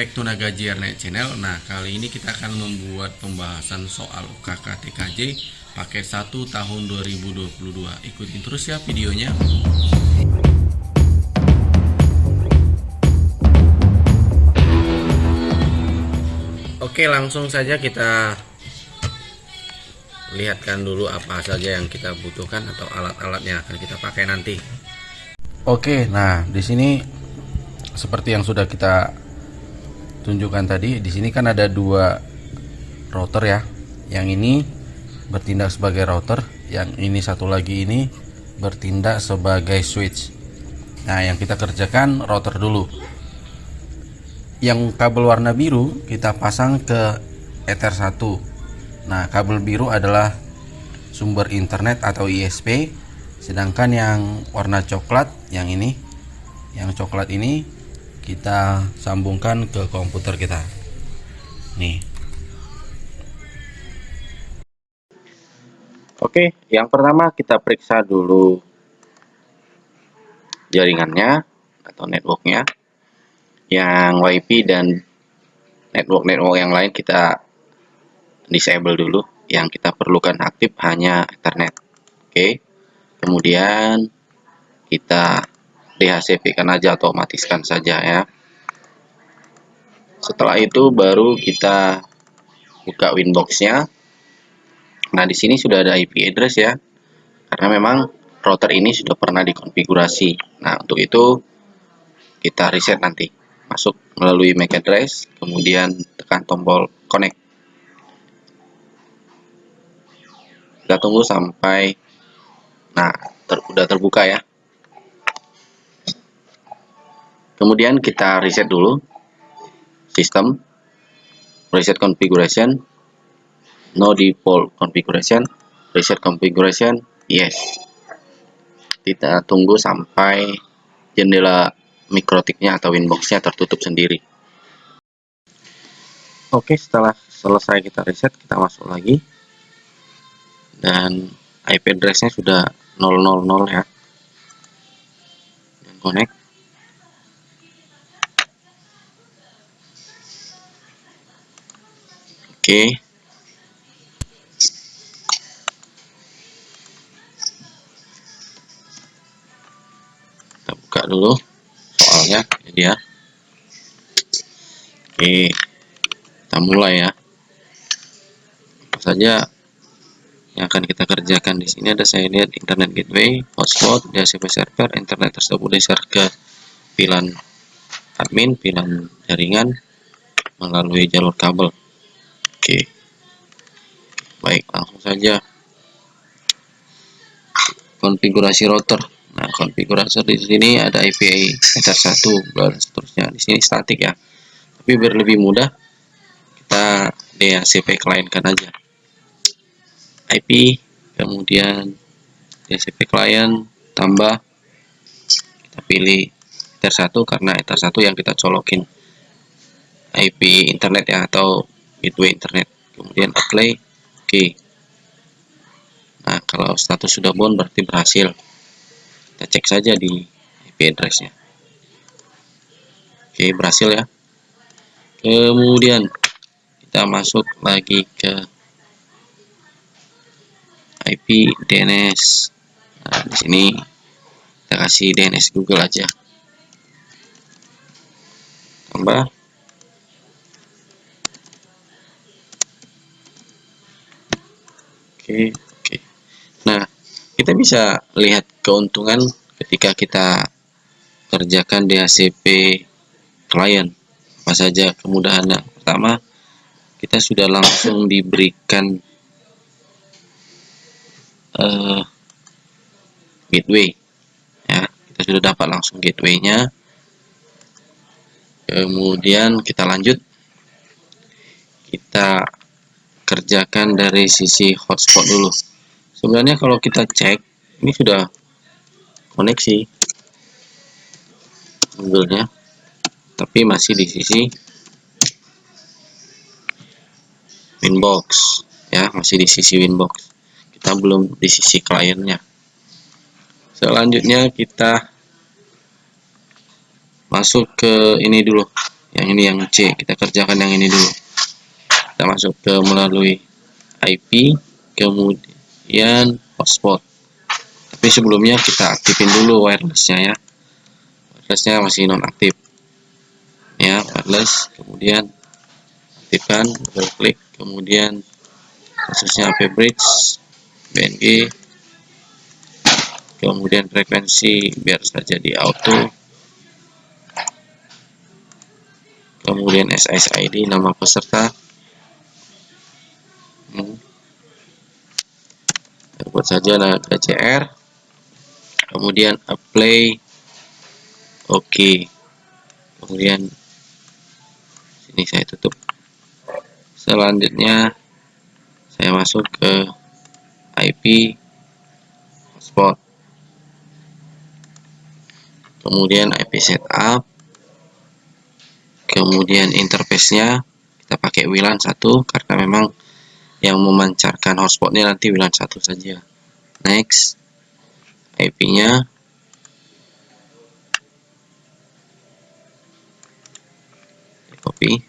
back to Naga JRNet Channel. Nah, kali ini kita akan membuat pembahasan soal UKK TKJ paket 1 tahun 2022. Ikutin terus ya videonya. Oke, langsung saja kita lihatkan dulu apa saja yang kita butuhkan atau alat-alat yang akan kita pakai nanti. Oke, nah di sini seperti yang sudah kita tunjukkan tadi, di sini kan ada dua router ya. Yang ini bertindak sebagai router, yang ini satu lagi ini bertindak sebagai switch. Nah, yang kita kerjakan router dulu. Yang kabel warna biru kita pasang ke Ether 1. Nah, kabel biru adalah sumber internet atau ISP, sedangkan yang warna coklat yang ini, yang coklat ini kita sambungkan ke komputer kita. Nih. Oke, yang pertama kita periksa dulu jaringannya atau networknya. Yang WiFi dan network yang lain kita disable dulu. Yang kita perlukan aktif hanya Ethernet. Oke. Kemudian kita DHCP kan aja atau matikan saja ya. Setelah itu baru kita buka Winbox-nya. Nah, di sini sudah ada IP address ya. Karena memang router ini sudah pernah dikonfigurasi. Nah, untuk itu kita reset nanti. Masuk melalui MAC address, kemudian tekan tombol connect. Kita tunggu sampai udah terbuka ya. Kemudian kita reset dulu sistem, reset configuration, no default configuration, reset configuration, yes. Kita tunggu sampai jendela mikrotiknya atau Winbox-nya tertutup sendiri. Oke, setelah selesai kita reset, kita masuk lagi. Dan IP address-nya sudah 000 ya. Dan connect. Oke. Kita buka dulu soalnya jadi ya. Oke. Kita mulai ya. Apa saja yang akan kita kerjakan di sini ada saya lihat internet gateway, hotspot, DHCP server, internet tersebut di-share ke VLAN admin, VLAN jaringan melalui jalur kabel. Oke. Baik, langsung saja konfigurasi router. Nah, konfigurasi di sini ada IP Ether 1 dan seterusnya. Di sini statik ya. Tapi biar lebih mudah kita DHCP client kan aja. IP, kemudian DHCP client tambah, kita pilih Ether 1 karena Ether 1 yang kita colokin IP internet ya atau gateway internet. Kemudian apply. Oke. Nah, kalau status sudah bound berarti berhasil. Kita cek saja di IP address-nya. Oke, berhasil ya. Kemudian kita masuk lagi ke IP DNS. Nah, di sini kita kasih DNS Google aja. Tambah. Oke. Nah, kita bisa lihat keuntungan ketika kita kerjakan DHCP client. Apa saja kemudahannya? Pertama, kita sudah langsung diberikan gateway ya, kita sudah dapat langsung gateway-nya. Kemudian kita lanjut, kita kerjakan dari sisi hotspot dulu. Sebenarnya kalau kita cek ini sudah koneksi Google-nya, tapi masih di sisi Winbox ya, masih di sisi Winbox. Kita belum di sisi kliennya. Selanjutnya kita masuk ke ini dulu, Yang ini yang C, kita kerjakan yang ini dulu. Kita masuk ke melalui IP, kemudian hotspot. Tapi sebelumnya kita aktifin dulu wirelessnya ya. Wirelessnya masih nonaktif. Ya, wireless, kemudian aktifkan, double klik, kemudian khususnya AP bridge, BNG, kemudian frekuensi biar saja di auto, kemudian SSID nama peserta, buat saja ada CR, kemudian apply, oke, kemudian sini saya tutup. Selanjutnya saya masuk ke IP hotspot, kemudian IP setup, kemudian interface-nya kita pakai WLAN 1 karena memang yang memancarkan hotspotnya nanti WLAN 1 saja. Next, IP-nya copy,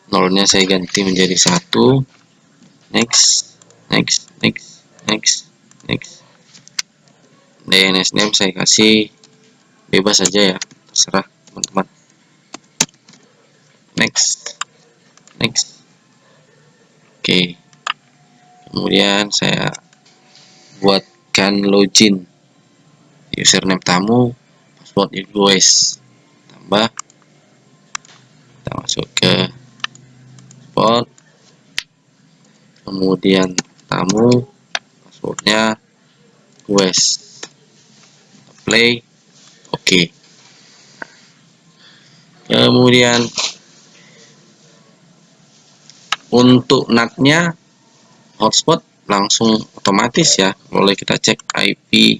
nolnya saya ganti menjadi 1. Next, next, next, next, next. DNS name saya kasih bebas saja ya, terserah teman-teman. Next, next. Oke, kemudian saya buatkan login, username tamu, password US, tambah, kita masuk ke spot, kemudian tamu, passwordnya US, play, oke. Kemudian untuk NAT-nya hotspot langsung otomatis ya, boleh kita cek IP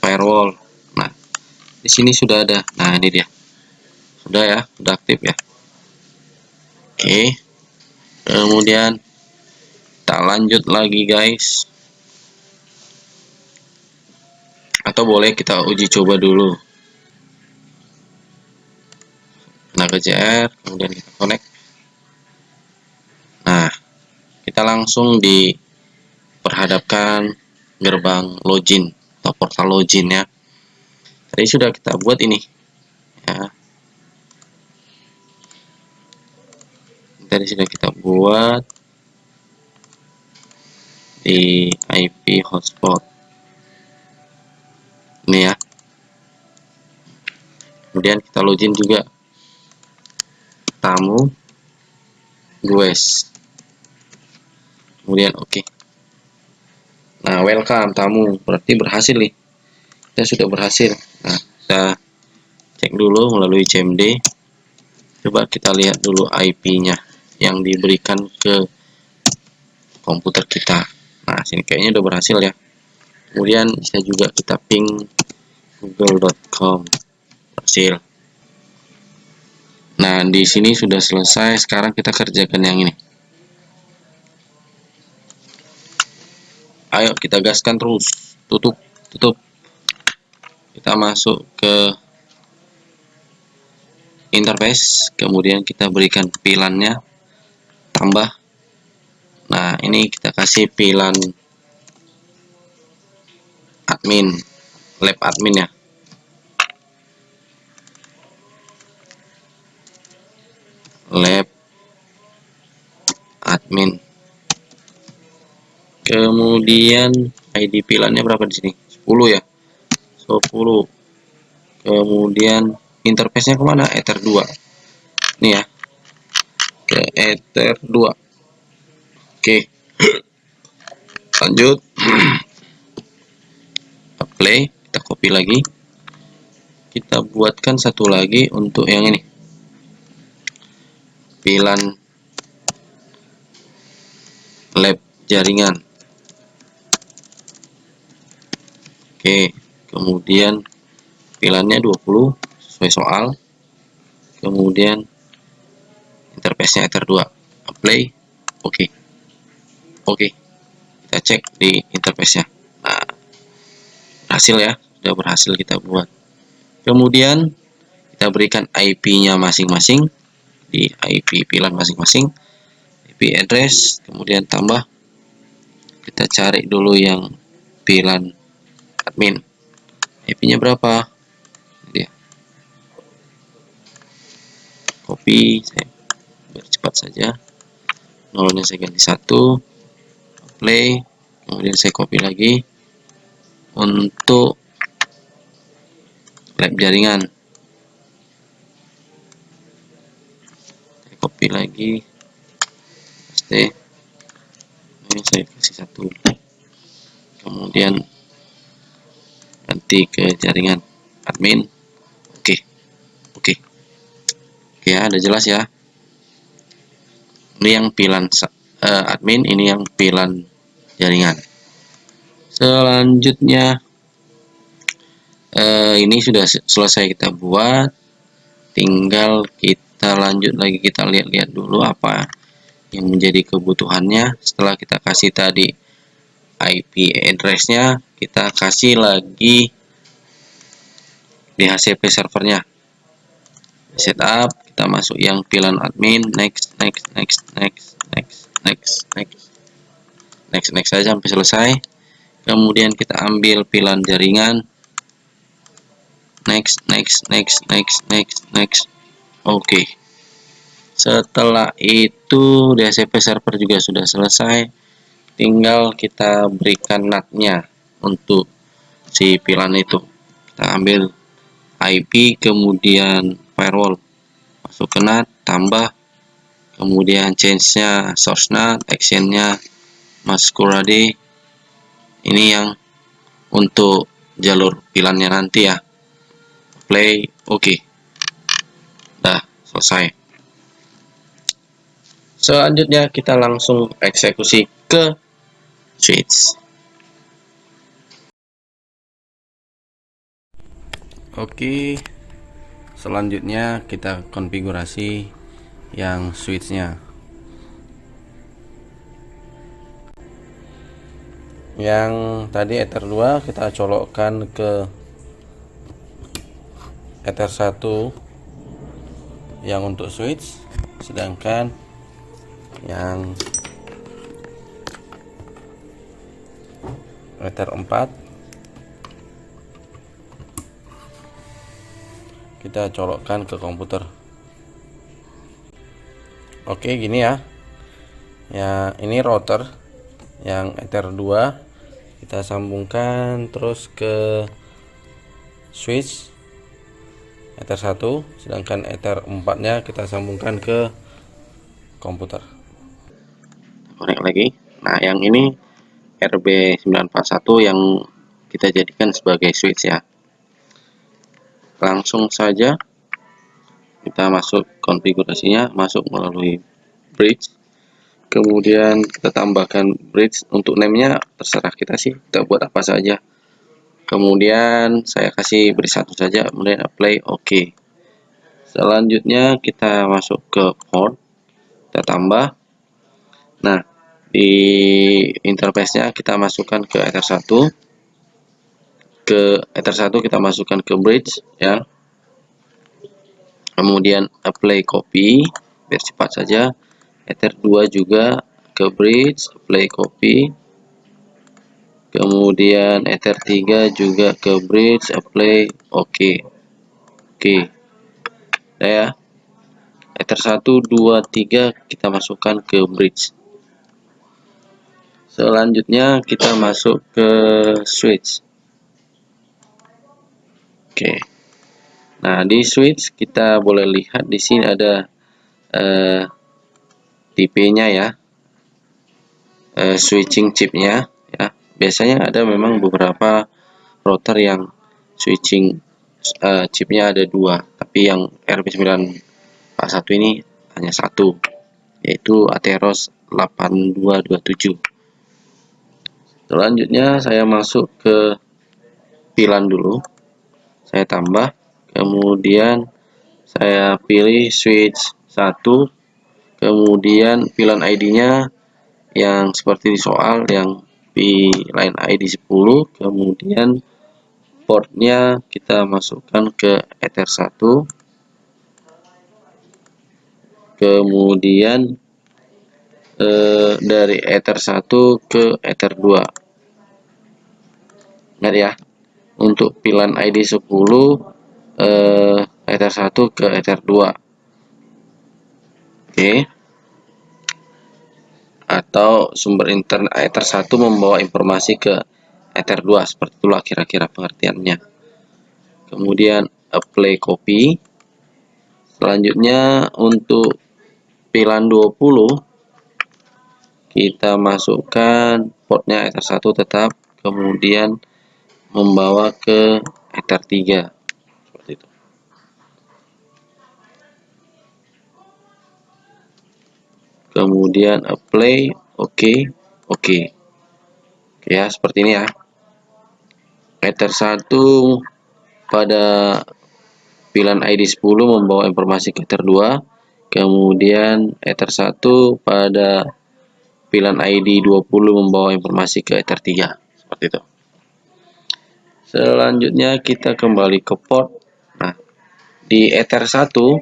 firewall. Nah, di sini sudah ada. Nah, ini dia. Sudah ya, sudah aktif ya. Oke. Kemudian kita lanjut lagi guys. Atau boleh kita uji coba dulu. Nah, ke JR, kemudian kita connect. Nah, kita langsung diperhadapkan gerbang login atau portal login ya. Tadi sudah kita buat ini ya. Tadi sudah kita buat di IP hotspot ini ya. Kemudian kita login juga tamu US, kemudian oke. Nah, welcome tamu, berarti berhasil nih, kita sudah berhasil. Nah, kita cek dulu melalui CMD, coba kita lihat dulu IP-nya yang diberikan ke komputer kita. Nah, sini kayaknya udah berhasil ya. Kemudian bisa juga kita ping google.com, berhasil. Nah, di sini sudah selesai. Sekarang kita kerjakan yang ini. Ayo kita gaskan terus. Tutup, tutup. Kita masuk ke interface, kemudian kita berikan pilannya, tambah. Nah, ini kita kasih pilan admin, lab admin ya. Lab admin. Kemudian ID pilannya berapa di sini? 10 ya. 10. Kemudian interface-nya kemana? Ether 2. Ini ya. Ke Ether 2. Oke. Lanjut. Apply, kita copy lagi. Kita buatkan satu lagi untuk yang ini. Pilan lab jaringan. Oke, kemudian pilannya 20 sesuai soal. Kemudian interface-nya Ether 2. Apply. Oke. Oke. Kita cek di interface-nya. Nah, berhasil ya, sudah berhasil kita buat. Kemudian kita berikan IP-nya masing-masing di IP VLAN masing-masing, IP address, kemudian tambah, kita cari dulu yang VLAN admin, IP-nya berapa, dia copy, saya biar cepat saja, nolnya saya ganti 1, play, kemudian saya copy lagi untuk lab jaringan, saya copy lagi, paste, ini saya kasih 1, kemudian ganti ke jaringan admin. Oke ya, ada jelas ya, ini yang VLAN admin, ini yang VLAN jaringan. Selanjutnya ini sudah selesai kita buat, tinggal kita lanjut lagi, kita lihat-lihat dulu apa yang menjadi kebutuhannya. Setelah kita kasih tadi IP address-nya, kita kasih lagi DHCP servernya, setup, kita masuk yang VLAN admin, next saja sampai selesai. Kemudian kita ambil VLAN jaringan, next. Oke. Setelah itu DHCP server juga sudah selesai, tinggal kita berikan NAT-nya untuk si VLAN itu. Kita ambil IP, kemudian firewall, masuk ke NAT, tambah, kemudian change-nya source NAT, action-nya masquerade. Ini yang untuk jalur VLAN-nya nanti ya. Play, oke. Dah selesai. Selanjutnya kita langsung eksekusi ke switch. Oke, selanjutnya kita konfigurasi yang switchnya. Yang tadi Ether 2 kita colokkan ke Ether 1 yang untuk switch, sedangkan yang Ether 4 kita colokkan ke komputer. Oke, gini ya. Ya, ini router yang Ether 2 kita sambungkan terus ke switch Ether 1, sedangkan Ether 4-nya kita sambungkan ke komputer. Connect lagi. Nah, yang ini RB941 yang kita jadikan sebagai switch ya. Langsung saja kita masuk konfigurasinya, masuk melalui bridge, kemudian kita tambahkan bridge. Untuk name-nya terserah kita sih, kita buat apa saja. Kemudian saya kasih bridge 1 saja, kemudian apply, oke. Selanjutnya kita masuk ke port, kita tambah. Nah, di interface-nya kita masukkan ke Ether 1, kita masukkan ke bridge ya. Kemudian apply copy, biar cepat saja. Ether 2 juga ke bridge, apply copy. Kemudian Ether 3 juga ke bridge, apply, oke. Nah ya, Ether 1, 2, 3 kita masukkan ke bridge. Selanjutnya kita masuk ke switch. Oke. Nah, di switch kita boleh lihat di sini ada tipe-nya ya, switching chipnya ya. Biasanya ada memang beberapa router yang switching chipnya ada 2, tapi yang RB941 ini hanya 1, yaitu Atheros 8227. Selanjutnya saya masuk ke VLAN dulu, saya tambah, kemudian saya pilih switch 1, kemudian VLAN ID-nya yang seperti di soal, yang VLAN ID 10, kemudian portnya kita masukkan ke Ether 1, kemudian dari Ether 1 ke Ether 2. Ingat ya, untuk pilihan ID 10 Ether 1 ke Ether 2. Oke. Atau sumber internet Ether 1 membawa informasi ke Ether 2, seperti itulah kira-kira pengertiannya. Kemudian apply copy. Selanjutnya untuk pilihan 20 kita masukkan portnya Ether 1 tetap, kemudian membawa ke Ether 3 seperti itu. Kemudian apply, oke. Ya, seperti ini ya. Ether 1 pada pilihan ID 10 membawa informasi ke Ether 2, kemudian Ether 1 pada pilihan ID 20 membawa informasi ke Ether 3, seperti itu. Selanjutnya kita kembali ke port. Nah, di Ether 1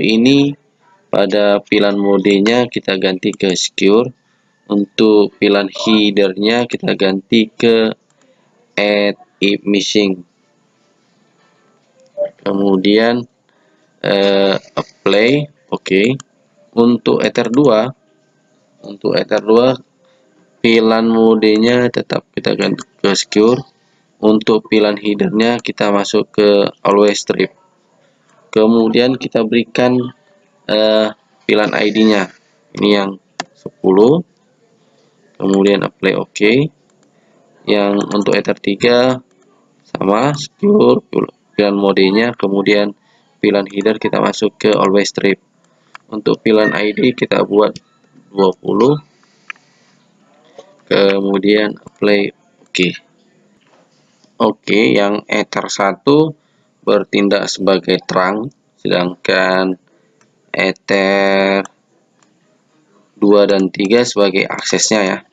ini pada pilihan modenya kita ganti ke secure. Untuk pilihan headernya kita ganti ke add if missing. Kemudian apply, oke. Untuk Ether 2 pilihan modenya tetap kita ganti ke secure. Untuk pilihan headernya kita masuk ke always strip. Kemudian kita berikan pilihan ID-nya. Ini yang 10. Kemudian apply oke. Yang untuk Ether 3 sama secure pilihan modenya, kemudian pilihan header kita masuk ke always strip. Untuk pilihan ID kita buat 20, kemudian apply oke. Oke, yang Ether 1 bertindak sebagai terang, sedangkan Ether 2 dan 3 sebagai aksesnya ya.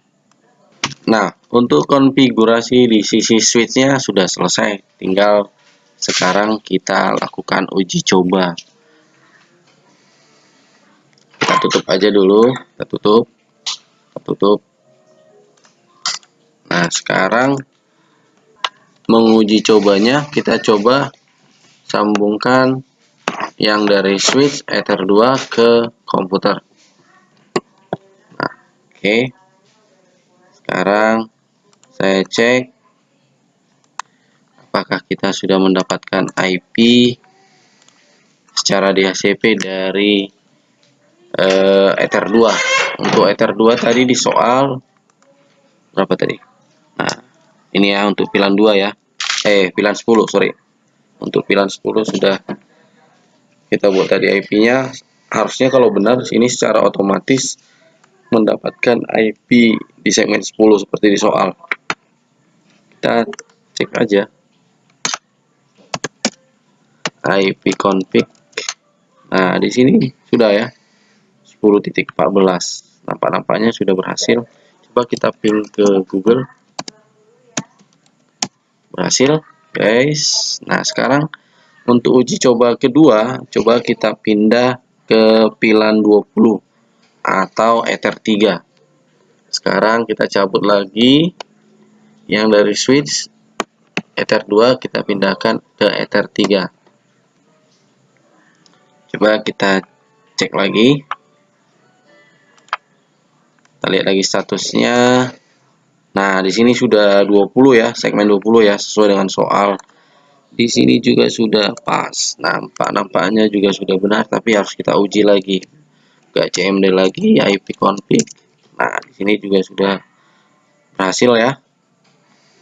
Nah, untuk konfigurasi di sisi switchnya sudah selesai, tinggal sekarang kita lakukan uji coba. Kita tutup aja dulu, kita tutup. Nah, sekarang menguji cobanya, kita coba sambungkan yang dari switch Ether 2 ke komputer. Nah, oke. Sekarang saya cek apakah kita sudah mendapatkan IP secara DHCP dari Ether 2. Untuk Ether 2 tadi di soal berapa tadi? Nah, ini ya untuk pilihan 2 ya. Pilihan 10, sorry. Untuk pilihan 10 sudah kita buat tadi IP-nya. Harusnya kalau benar sini secara otomatis mendapatkan IP di segmen 10 seperti di soal. Kita cek aja. IP config. Nah, di sini sudah ya. 10.14. Nampak-nampaknya sudah berhasil. Coba kita ping ke Google. Berhasil, guys. Nah, sekarang untuk uji coba kedua, coba kita pindah ke pilihan 20 atau Ether 3. Sekarang kita cabut lagi yang dari switch Ether 2, kita pindahkan ke Ether 3. Coba kita cek lagi. Kita lihat lagi statusnya. Nah, di sini sudah 20 ya, segmen 20 ya, sesuai dengan soal. Di sini juga sudah pas. Nampaknya juga sudah benar, tapi harus kita uji lagi. Buka CMD lagi, IP config. Nah, di sini juga sudah berhasil ya.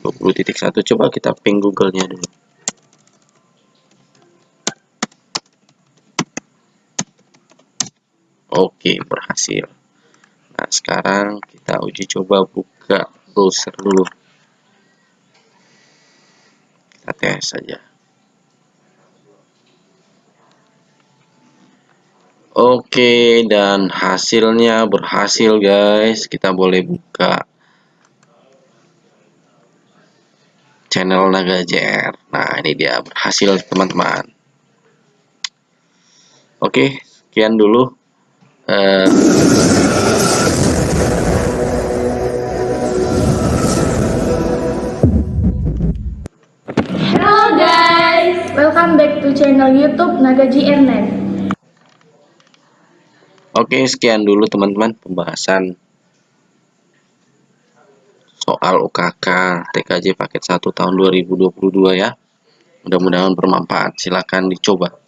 20.1. Coba kita ping Google-nya dulu. Oke, berhasil. Nah, sekarang kita uji coba buka browser dulu. Kita tes saja. Oke, dan hasilnya berhasil guys. Kita boleh buka channel Naga JR. Nah, ini dia berhasil teman-teman. Oke, sekian dulu. Hello guys, welcome back to channel YouTube Nagaji Ernest. Oke, sekian dulu teman-teman pembahasan soal UKK TKJ paket 1 tahun 2022 ya. Mudah-mudahan bermanfaat. Silakan dicoba.